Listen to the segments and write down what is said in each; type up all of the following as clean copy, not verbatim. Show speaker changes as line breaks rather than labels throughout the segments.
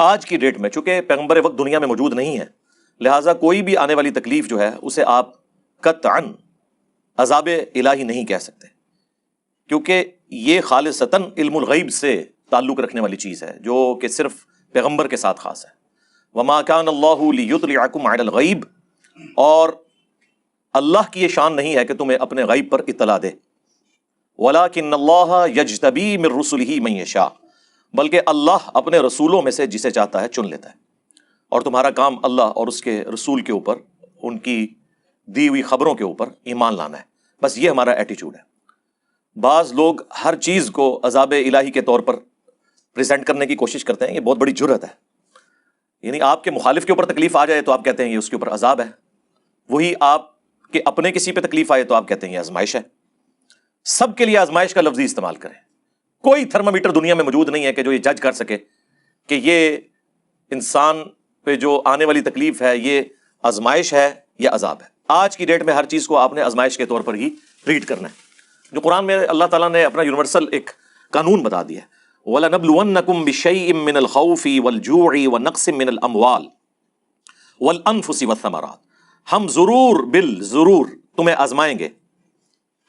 آج کی ڈیٹ میں چونکہ پیغمبر وقت دنیا میں موجود نہیں ہے، لہٰذا کوئی بھی آنے والی تکلیف جو ہے اسے آپ قطعاً عذاب الہی نہیں کہہ سکتے، کیونکہ یہ خالصتاً علم الغیب سے تعلق رکھنے والی چیز ہے جو کہ صرف پیغمبر کے ساتھ خاص ہے۔ وما کان اللہ لیطلعکم علی الغیب، اور اللہ کی یہ شان نہیں ہے کہ تمہیں اپنے غیب پر اطلاع دے، ولکن اللہ یجتبی من رسلہ من یشاء، بلکہ اللہ اپنے رسولوں میں سے جسے چاہتا ہے چن لیتا ہے، اور تمہارا کام اللہ اور اس کے رسول کے اوپر، ان کی دی ہوئی خبروں کے اوپر ایمان لانا ہے، بس یہ ہمارا ایٹیچیوڈ ہے۔ بعض لوگ ہر چیز کو عذاب الہی کے طور پر پریزنٹ کرنے کی کوشش کرتے ہیں، یہ بہت بڑی جرأت ہے۔ یعنی آپ کے مخالف کے اوپر تکلیف آ جائے تو آپ کہتے ہیں یہ اس کے اوپر عذاب ہے، وہی آپ کے اپنے کسی پہ تکلیف آئے تو آپ کہتے ہیں یہ آزمائش ہے۔ سب کے لیے آزمائش کا لفظ استعمال کریں، کوئی تھرمامیٹر دنیا میں موجود نہیں ہے کہ جو یہ جج کر سکے کہ یہ انسان پہ جو آنے والی تکلیف ہے یہ آزمائش ہے یا عذاب ہے۔ آج کی ڈیٹ میں ہر چیز کو آپ نے آزمائش کے طور پر ہی ٹریٹ کرنا ہے، جو قرآن میں اللہ تعالیٰ نے اپنا یونیورسل ایک قانون بتا دیا ہے، وَلَنَبْلُوَنَّكُمْ بِشَيْءٍ مِّنَ الْخَوْفِ وَالْجُوعِ وَنَقْصٍ مِّنَ الْأَمْوَالِ وَالْأَنفُسِ وَالثَّمَرَاتِ، ہم ضرور تمہیں آزمائیں گے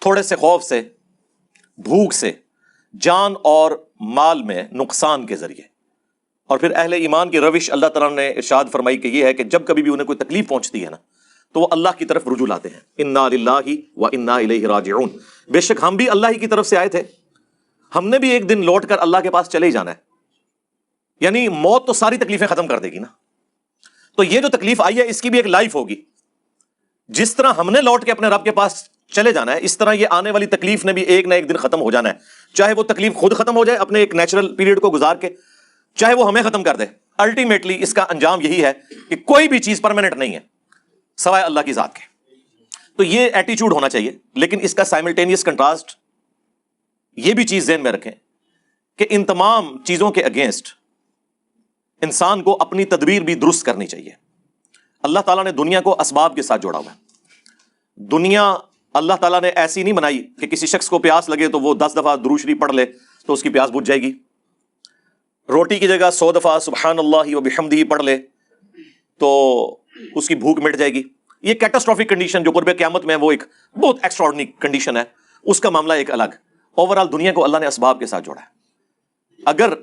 تھوڑے سے خوف سے، بھوک سے، جان اور مال میں نقصان کے ذریعے۔ اور پھر اہل ایمان کی روش اللہ تعالیٰ نے ارشاد فرمائی کہ یہ ہے کہ جب کبھی بھی انہیں کوئی تکلیف پہنچتی ہے نا تو وہ اللہ کی طرف رجوع لاتے ہیں، انا للہ و انا الیہ راجعون، بے شک ہم بھی اللہ ہی کی طرف سے آئے تھے، ہم نے بھی ایک دن لوٹ کر اللہ کے پاس چلے ہی جانا ہے۔ یعنی موت تو ساری تکلیفیں ختم کر دے گی نا، تو یہ جو تکلیف آئی ہے اس کی بھی ایک لائف ہوگی، جس طرح ہم نے لوٹ کے اپنے رب کے پاس چلے جانا ہے اس طرح یہ آنے والی تکلیف نے بھی ایک نہ ایک دن ختم ہو جانا ہے، چاہے وہ تکلیف خود ختم ہو جائے اپنے ایک نیچرل پیریڈ کو گزار کے، چاہے وہ ہمیں ختم کر دے۔ الٹیمیٹلی اس کا انجام یہی ہے کہ کوئی بھی چیز پرماننٹ نہیں ہے سوائے اللہ کی ذات کے۔ تو یہ ایٹیچیوڈ ہونا چاہیے، لیکن اس کا سائملٹینیس کنٹراسٹ یہ بھی چیز ذہن میں رکھیں کہ ان تمام چیزوں کے اگینسٹ انسان کو اپنی تدبیر بھی درست کرنی چاہیے۔ اللہ تعالیٰ نے دنیا کو اسباب کے ساتھ جوڑا ہوا ہے۔ دنیا اللہ تعالیٰ نے ایسی نہیں بنائی کہ کسی شخص کو پیاس لگے تو وہ 10 دفعہ درود شریف پڑھ لے تو اس کی پیاس بجھ جائے گی، روٹی کی جگہ 100 دفعہ سبحان اللہ و بحمدہ پڑھ لے تو اس کی بھوک مٹ جائے گی۔ یہ کیٹاسٹرافک کنڈیشن جو قرب قیامت میں وہ ایک بہت ایکسٹراڈنری کنڈیشن ہے، اس کا معاملہ ایک الگ۔ اوورآل دنیا کو اللہ نے اسباب کے ساتھ جوڑا ہے۔ اگر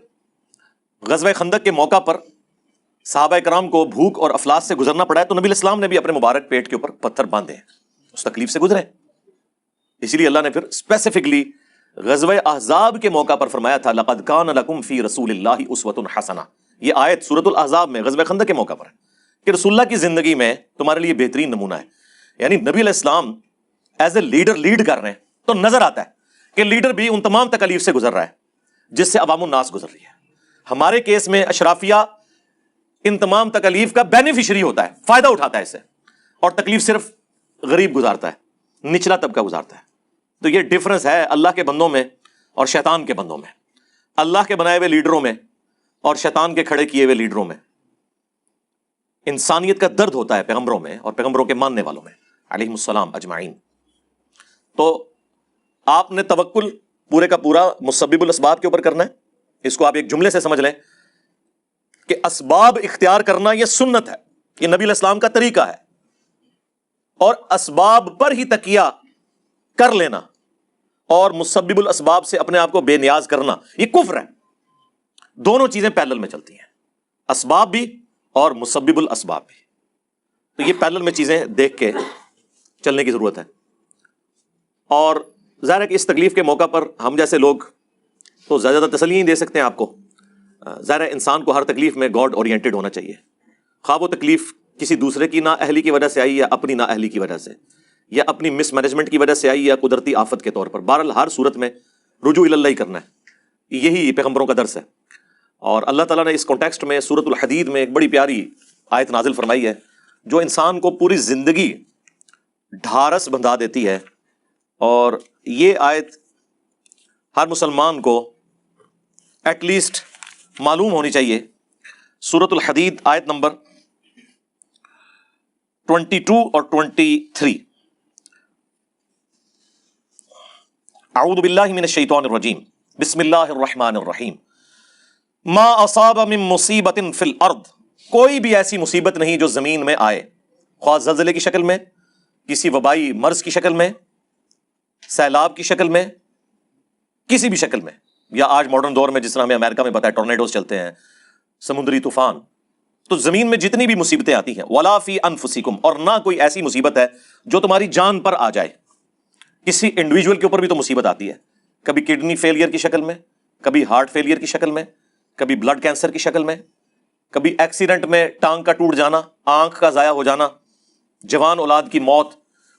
غزوہ خندق کے موقع پر صحابہ کرام کو بھوک اور افلاس سے گزرنا پڑا ہے تو نبی علیہ السلام نے بھی اپنے مبارک پیٹ کے اوپر پتھر باندھے ہیں، اس تکلیف سے گزرے۔ اسی لیے اللہ نے پھر اسپیسیفکلی غزوہ احزاب کے موقع پر فرمایا تھا لقد کان لکم فی رسول اللہ اسوۃ حسنہ، یہ آیت سورۃ الاحزاب میں غزوہ خندق کے موقع پر ہے کہ رسول اللہ کی زندگی میں تمہارے لیے بہترین نمونہ ہے۔ یعنی نبی علیہ السلام ایز اے لیڈر لیڈ کر رہے ہیں تو نظر آتا ہے کہ لیڈر بھی ان تمام تکالیف سے گزر رہا ہے جس سے عوام الناس گزر رہی ہے۔ ہمارے کیس میں اشرافیہ ان تمام تکالیف کا بینیفیشری ہوتا ہے، فائدہ اٹھاتا ہے اس سے، اور تکلیف صرف غریب گزارتا ہے، نچلا طبقہ گزارتا ہے۔ تو یہ ڈفرنس ہے اللہ کے بندوں میں اور شیطان کے بندوں میں، اللہ کے بنائے ہوئے لیڈروں میں اور شیطان کے کھڑے کیے ہوئے لیڈروں میں۔ انسانیت کا درد ہوتا ہے پیغمبروں میں اور پیغمبروں کے ماننے والوں میں علیہم السلام اجمعین۔ تو آپ نے توکل پورے کا پورا مسبب الاسباب کے اوپر کرنا ہے۔ اس کو آپ ایک جملے سے سمجھ لیں کہ اسباب اختیار کرنا یہ سنت ہے، یہ نبی علیہ السلام کا طریقہ ہے، اور اسباب پر ہی تکیہ کر لینا اور مسبب الاسباب سے اپنے آپ کو بے نیاز کرنا یہ کفر ہے۔ دونوں چیزیں پیرلل میں چلتی ہیں، اسباب بھی اور مسبب الاسباب بھی۔ تو یہ پیرلل میں چیزیں دیکھ کے چلنے کی ضرورت ہے۔ اور ظاہر ہے کہ اس تکلیف کے موقع پر ہم جیسے لوگ تو زیادہ تسلی نہیں دے سکتے ہیں آپ کو۔ ظاہر ہے انسان کو ہر تکلیف میں گاڈ اورینٹڈ ہونا چاہیے، خواہ وہ تکلیف کسی دوسرے کی نااہلی کی وجہ سے آئی یا اپنی نااہلی کی وجہ سے یا اپنی مس مینجمنٹ کی وجہ سے آئی یا قدرتی آفت کے طور پر، بہرحال ہر صورت میں رجوع الی اللہ ہی کرنا ہے، یہی پیغمبروں کا درس ہے۔ اور اللہ تعالیٰ نے اس کانٹیکسٹ میں سورۃ الحدید میں ایک بڑی پیاری آیت نازل فرمائی ہے جو انسان کو پوری زندگی ڈھارس بندھا دیتی ہے، اور یہ آیت ہر مسلمان کو ایٹ لیسٹ معلوم ہونی چاہیے۔ سورۃ الحدید آیت نمبر 22 اور 23۔ اعوذ باللہ من الشیطان الرجیم، بسم اللہ الرحمن الرحیم۔ ما اصاب من مصیبت فی الارض، کوئی بھی ایسی مصیبت نہیں جو زمین میں آئے، خواہ زلزلے کی شکل میں، کسی وبائی مرض کی شکل میں، سیلاب کی شکل میں، کسی بھی شکل میں، یا آج ماڈرن دور میں جس طرح ہمیں امریکہ میں پتہ ہے ٹورنیڈوز چلتے ہیں، سمندری طوفان، تو زمین میں جتنی بھی مصیبتیں آتی ہیں، ولا فی انفسکم، اور نہ کوئی ایسی مصیبت ہے جو تمہاری جان پر آ جائے۔ کسی انڈیویجول کے اوپر بھی تو مصیبت آتی ہے، کبھی کڈنی فیلئر کی شکل میں، کبھی ہارٹ فیلئر کی شکل میں، کبھی بلڈ کینسر کی شکل میں، کبھی ایکسیڈنٹ میں ٹانگ کا ٹوٹ جانا، آنکھ کا ضائع ہو جانا، جوان اولاد کی موت،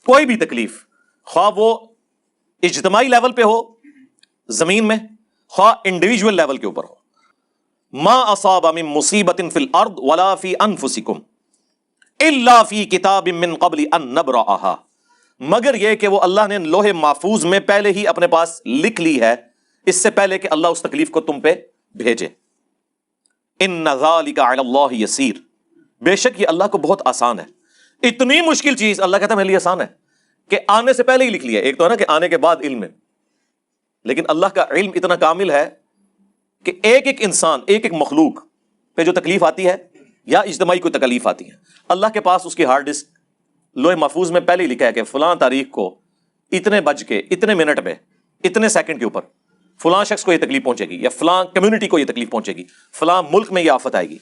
کوئی بھی تکلیف، خواہ وہ اجتماعی لیول پہ ہو زمین میں، خواہ انڈیویجول لیول کے اوپر ہو۔ ما اصاب من مصیبت فی الارض ولا فی انفسکم الا فی کتاب من قبل ان نبرأها، مگر یہ کہ وہ اللہ نے لوح محفوظ میں پہلے ہی اپنے پاس لکھ لی ہے، اس سے پہلے کہ اللہ اس تکلیف کو تم پہ بھیجے۔ ان ذالک علی اللہ یسیر، بے شک یہ اللہ کو بہت آسان ہے۔ اتنی مشکل چیز اللہ کہتا ہے میرے لیے آسان ہے کہ آنے سے پہلے ہی لکھ لیا۔ ایک تو ہے نا کہ آنے کے بعد علم ہے، لیکن اللہ کا علم اتنا کامل ہے کہ ایک ایک انسان، ایک ایک مخلوق پہ جو تکلیف آتی ہے یا اجتماعی کوئی تکلیف آتی ہے، اللہ کے پاس اس کی ہارڈ ڈسک لوح محفوظ میں پہلے ہی لکھا ہے کہ فلاں تاریخ کو اتنے بج کے اتنے منٹ میں اتنے سیکنڈ کے اوپر فلاں شخص کو یہ تکلیف پہنچے گی، یا فلاں کمیونٹی کو یہ تکلیف پہنچے گی، فلاں ملک میں یہ آفت آئے گی۔